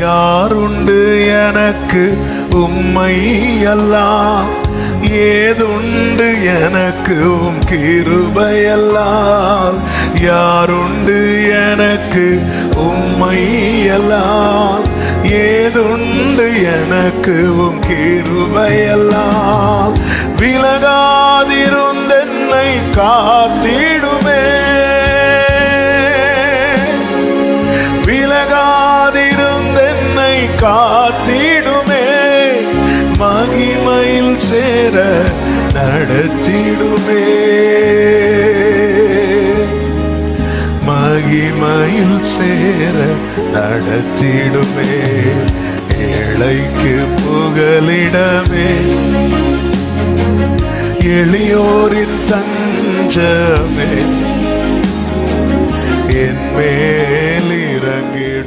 யாருண்டு எனக்கு உம்மை அல்லால்? ஏதுண்டு எனக்கு உம் கிருபையல்லால்? யாருண்டு எனக்கு உம்மை அல்லால்? ஏதுண்டு எனக்கு உம் கிருபையல்லால்? விலகாதிருந்தென்னை காத்திடுமே, விலகாதிருந்தென்னை காத்திடுமே, மகிமையில் சேர நடத்திடுமே, மகிமையில் சேர நடத்திடுமே. ஏழைக்கு புகலிடமே, எளியோரின் தஞ்சமே, என் மேல் இறங்கிடும்.